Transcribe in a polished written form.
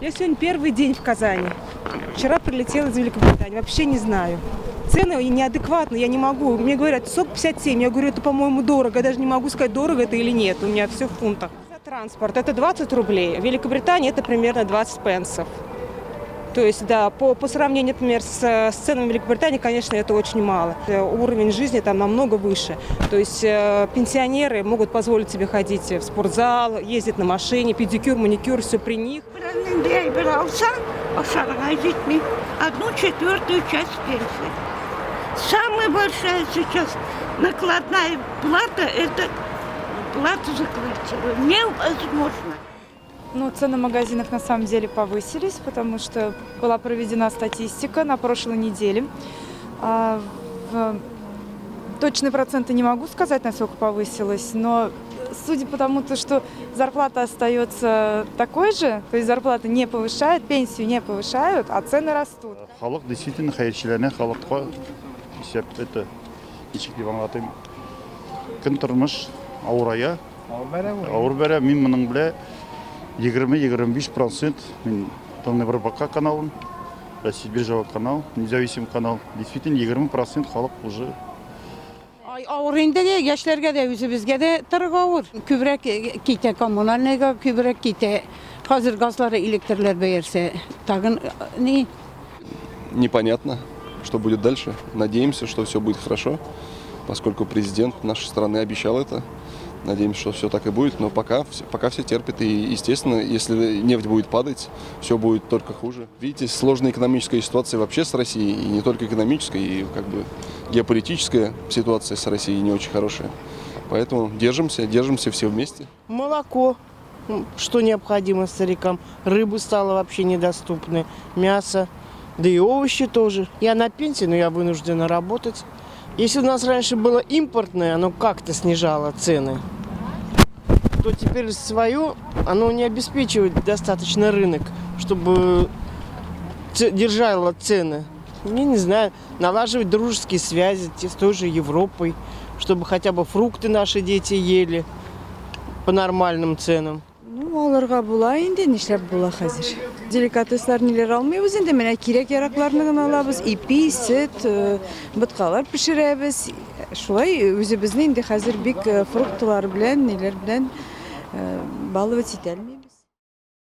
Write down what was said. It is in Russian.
Я сегодня первый день в Казани. Вчера прилетела из Великобритании. Вообще не знаю. Цены неадекватные, я не могу. Мне говорят, сок 57. Я говорю, это, по-моему, дорого. Я даже не могу сказать, дорого это или нет. У меня все в фунтах. За транспорт это 20 рублей. В Великобритании это примерно 20 пенсов. То есть, да, по сравнению, например, с ценами в Великобритании, конечно, это очень мало. Уровень жизни там намного выше. То есть пенсионеры могут позволить себе ходить в спортзал, ездить на машине, педикюр, маникюр, все при них. Одну четвертую часть пенсии. Самая большая сейчас накладная плата – это плата за квартиру. Невозможно. Ну, цены в магазинах на самом деле повысились, потому что была проведена статистика на прошлой неделе. Точные проценты не могу сказать, насколько повысилось, но судя по тому, что зарплата остается такой же, то есть зарплата не повышают, пенсию не повышают, а цены растут. Халық действительно хайырчыларына халыққа есеп это ничек деп аңлатайын. Күн тұрмыш ауырая, ауыр бәрі, мен мұның біле 20-25%. Мен Томный Барбака каналым, Россия биржевой канал, независимый канал. Действительно 20% халық уже. Ağır indi de gençlerge de yüzümüzge de tırık ağır. Kübrek kite kommunalnega, kübrek kite hazır gazları elektrikler beğerse tagın ne? Непонятно, что будет дальше. Надеемся, что все будет хорошо, поскольку президент нашей страны обещал это. Надеемся, что все так и будет, но пока все терпят. И, естественно, если нефть будет падать, все будет только хуже. Видите, сложная экономическая ситуация вообще с Россией, и не только экономическая, и как бы геополитическая ситуация с Россией не очень хорошая. Поэтому держимся все вместе. Молоко, что необходимо старикам. Рыбы стало вообще недоступны, мясо, да и овощи тоже. Я на пенсии, но я вынуждена работать. Если у нас раньше было импортное, оно как-то снижало цены, то теперь свое, оно не обеспечивает достаточно рынок, чтобы держало цены. Я не знаю, налаживать дружеские связи с той же Европой, чтобы хотя бы фрукты наши дети ели по нормальным ценам. Аларга була инде, нишләп була хәзер. Деликатеслар ниләр алмыйбыз инде, менә кирәк-яракларны гына алабыз. Ипи, сөт, боткалар пешерәбез. Шулай үзебезне инде хәзер бик фруктлар белән, ниләр белән балывать итәлми.